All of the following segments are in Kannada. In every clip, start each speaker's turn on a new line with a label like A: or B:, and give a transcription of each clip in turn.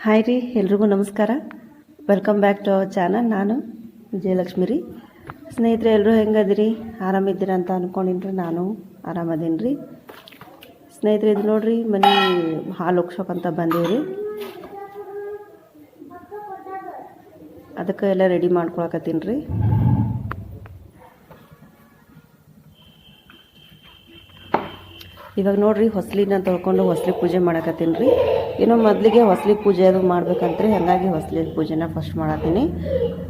A: ಹಾಯ್ ರೀ, ಎಲ್ರಿಗೂ ನಮಸ್ಕಾರ. Welcome back to our channel. ನಾನು ವಿಜಯಲಕ್ಷ್ಮಿ ರೀ. ಸ್ನೇಹಿತರೆ, ಎಲ್ಲರೂ ಹೆಂಗದಿರಿ? ಆರಾಮಿದ್ದೀರ ಅಂತ ಅಂದ್ಕೊಂಡಿನ್ರಿ. ನಾನು ಆರಾಮದೀನಿ ರೀ. ಸ್ನೇಹಿತರೆ, ಇದು ನೋಡ್ರಿ, ಮನೆ ಹಾಲು ಒಗ್ಸೋಕಂತ ಬಂದೀವಿ ರೀ. ಅದಕ್ಕೆ ಎಲ್ಲ ರೆಡಿ ಮಾಡ್ಕೊಳಕತ್ತೀನಿ ರೀ. ಇವಾಗ ನೋಡ್ರಿ, ಹೊಸ್ಲಿನ ತೊಳ್ಕೊಂಡು ಹೊಸ್ಲಿ ಪೂಜೆ ಮಾಡಕತ್ತೀನಿ ರೀ. ಏನೋ ಮೊದಲಿಗೆ ಹೊಸ್ಲಿ ಪೂಜೆ ಅದು ಮಾಡ್ಬೇಕಂತ್ರಿ, ಹಾಗಾಗಿ ಹೊಸ್ಲಿ ಪೂಜೆನ ಫಸ್ಟ್ ಮಾಡತ್ತೀನಿ.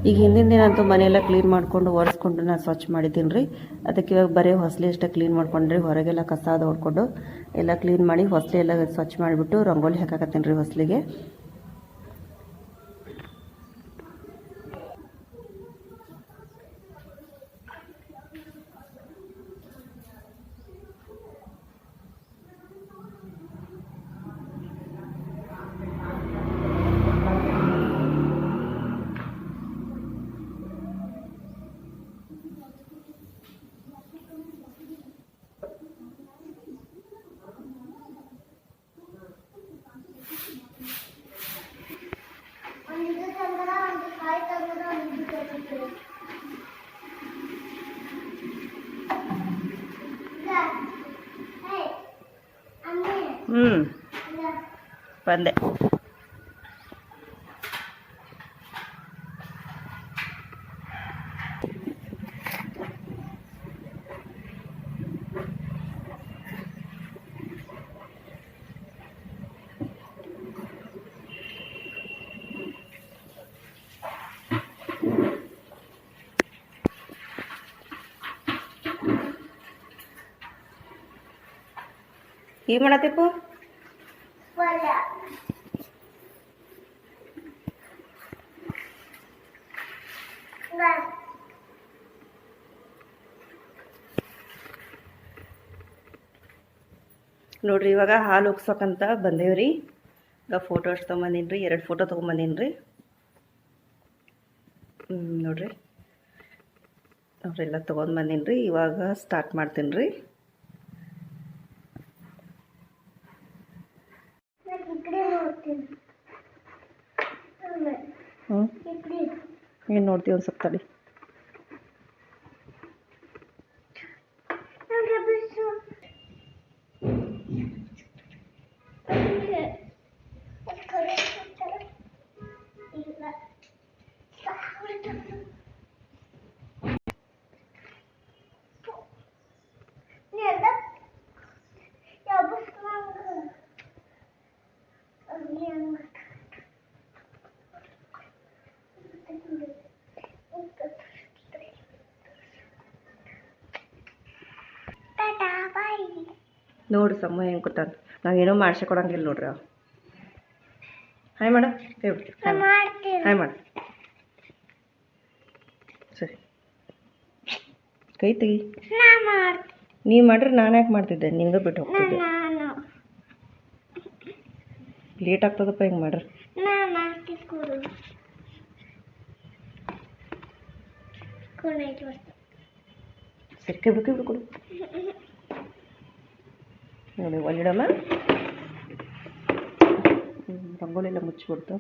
A: ಈಗ ಹಿಂದಿನ ದಿನ ಅಂತೂ ಮನೆಯೆಲ್ಲ ಕ್ಲೀನ್ ಮಾಡಿಕೊಂಡು ಒರೆಸ್ಕೊಂಡು ನಾನು ಸ್ವಚ್ಛ ಮಾಡಿದ್ದೀನಿ ರೀ. ಅದಕ್ಕೆ ಇವಾಗ ಬರೀ ಹೊಸ್ಲಿ ಅಷ್ಟೇ ಕ್ಲೀನ್ ಮಾಡ್ಕೊಂಡ್ರಿ. ಹೊರಗೆಲ್ಲ ಕಸ ಅದು ಹೊಡ್ಕೊಂಡು ಎಲ್ಲ ಕ್ಲೀನ್ ಮಾಡಿ ಹೊಸ್ಲಿ ಎಲ್ಲ ಸ್ವಚ್ಛ ಮಾಡಿಬಿಟ್ಟು ರಂಗೋಲಿ ಹಾಕಾಕತ್ತೀನಿ ರೀ ಹೊಸ್ಲಿಗೆ. ಬಂದೆ. ಏನು ಮಾಡತ್ತಿಪ್ಪು? ನೋಡ್ರಿ, ಇವಾಗ ಹಾಲು ಉಗ್ಸೋಕಂತ ಬಂದೇವ್ರಿ. ಈಗ ಫೋಟೋ ಅಷ್ಟು ತೊಗೊಂಬಂದೀನಿ ರೀ. 2 ಫೋಟೋ ತೊಗೊಂಬಂದೀನಿ ರೀ. ನೋಡ್ರಿ, ಅವರೆಲ್ಲ ತೊಗೊಂಡು ಬಂದೀನಿ ರೀ. ಇವಾಗ ಸ್ಟಾರ್ಟ್ ಮಾಡ್ತೀನಿ ರೀ. ಏನು ನೋಡ್ತೀವಿ ಒಂದು ಸ್ವಲ್ಪ ತಡಿ. ನೋಡ್ರಿ, ಸಮ್ಮ ಹೆಂಗೆ ಕೂತಾನ. ನಾವೇನೋ ಮಾಡ್ಸಕೊಡಂಗಿಲ್ಲ ನೋಡ್ರಿ. ಅವ ಹಾಯ್ ಮಾಡ, ಕೈ ಬಿಡ್ತೀವಿ. ಹಾಯ್ ಮಾಡ. ಸರಿ, ಕೈ ತೆಗಿ. ನೀವು ಮಾಡ್ರಿ, ನಾನು ಯಾಕೆ ಮಾಡ್ತಿದ್ದೆ? ನಿಂಗೆ ಬಿಟ್ಟು ಹೋಗ್ತಿದ್ದೆ. ಲೇಟ್ ಆಗ್ತದಪ್ಪ ಹಿಂಗೆ ಮಾಡ್ರಿ. ಸರಿ, ಕೈ ಬಿಡು ಕೊಡು. ನೋಡಿ, ಒಳ್ಳಿಡಮ್ಮ. ರಂಗೋಲಿ ಎಲ್ಲ ಮುಚ್ಚಿಬಿಡ್ತು.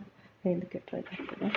A: ಹಿಂದಕ್ಕೆ ಟ್ರೈ ಮಾಡ್ತೀನಿ.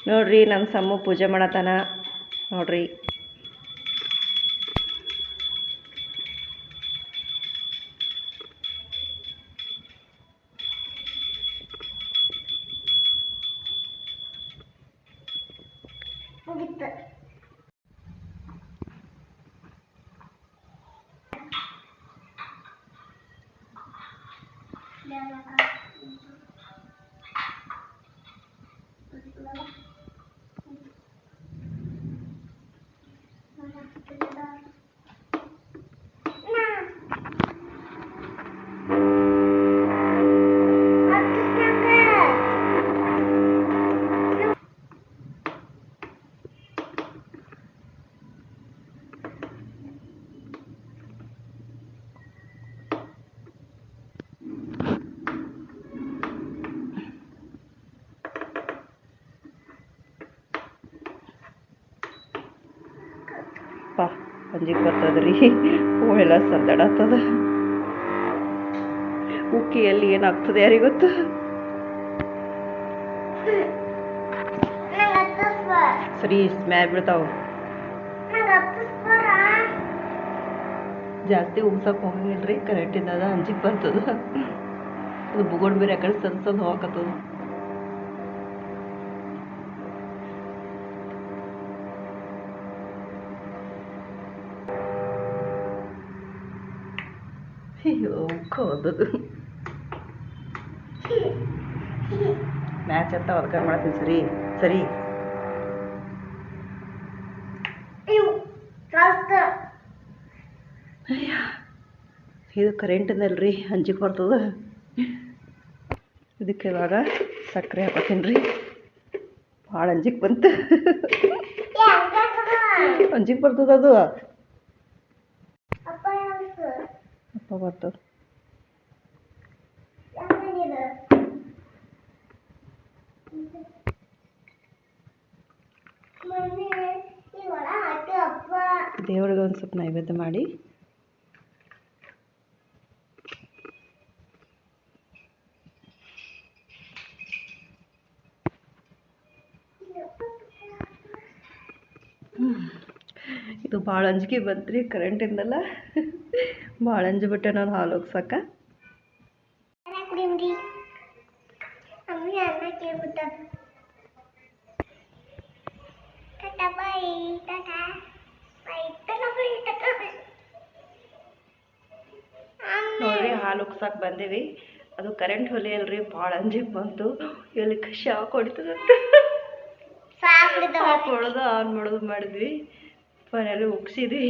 A: ನೋಡ್ರಿ, ನಮ್ಮ ಸಮ್ಮು ಪೂಜೆ ಮಾಡತಾನ ನೋಡ್ರಿ. ಅಂಜಿಗೆ ಬರ್ತದ್ರಿ ಹೂಳೆಲ್ಲ ಸದ್ದಾಡತ್ತದ ಉಕ್ಕಿಯಲ್ಲಿ ಏನಾಗ್ತದೆ ಯಾರಿಗೊತ್ತು. ಸರಿ ಮ್ಯಾಲ್ ಬಿಡ್ತಾವ ಜಾಸ್ತಿ ಉಗ್ಸಕ್ ಹೋಗಂಗಿಲ್ರಿ ಕರೆಂಟಿಂದ ಅಂಜಿಗೆ ಬರ್ತದ. ಅದು ಬುಗೋಡ್ ಬೇರೆ ಆ ಕಡೆ ಸನ್ಸದ್ ಹೋಗತ್ತದ. ಹೋದದು ಮ್ಯಾಚ್ ಅಂತ ಅದಕ್ಕೆ ಮಾಡ್ತೀನಿ. ಸರಿ ಸರಿ ಇದು ಕರೆಂಟಿಂದಲ್ರಿ ಅಂಜಿಗೆ ಬರ್ತದ. ಇದಕ್ಕೆ ಇವಾಗ ಸಕ್ಕರೆ ಹಾಕೋತೀನಿ ರೀ. ಭಾಳ ಅಂಜಿಗೆ ಬಂತು ಅಂಜಿಗೆ ಬರ್ತದ ಅದು ಅಪ್ಪ ಬರ್ತದ. ದೇವ್ರಿಗೆ ಒಂದು ಸ್ವಲ್ಪ ನೈವೇದ್ಯ ಮಾಡಿ ಇದು ಭಾಳ ಅಂಜಿಕೆ ಬಂತ್ರಿ ಕರೆಂಟಿಂದಲ್ಲ. ಭಾಳ ಅಂಜಿಬಿಟ್ಟೆ ನಾನು ಹಾಲು ಹೋಗ್ಸಕ್ಕ. ನೋಡ್ರಿ ಹಾಲು ಉಗ್ಸಕ್ಕೆ ಬಂದೀವಿ. ಅದು ಕರೆಂಟ್ ಹೊಲಿ ಅಲ್ರಿ ಭಾಳ ಅಂಜಿಗೆ ಬಂತು. ಎಲ್ಲಿ ಶಾಕ್ ಹೊಡಿತದಂತ ಸಾಕು ಹೊಡೆದು ಆನ್ ಮಾಡೋದು ಮಾಡಿದ್ವಿ. ಮನೆಯಲ್ಲಿ ಉಗ್ಸಿದ್ವಿ.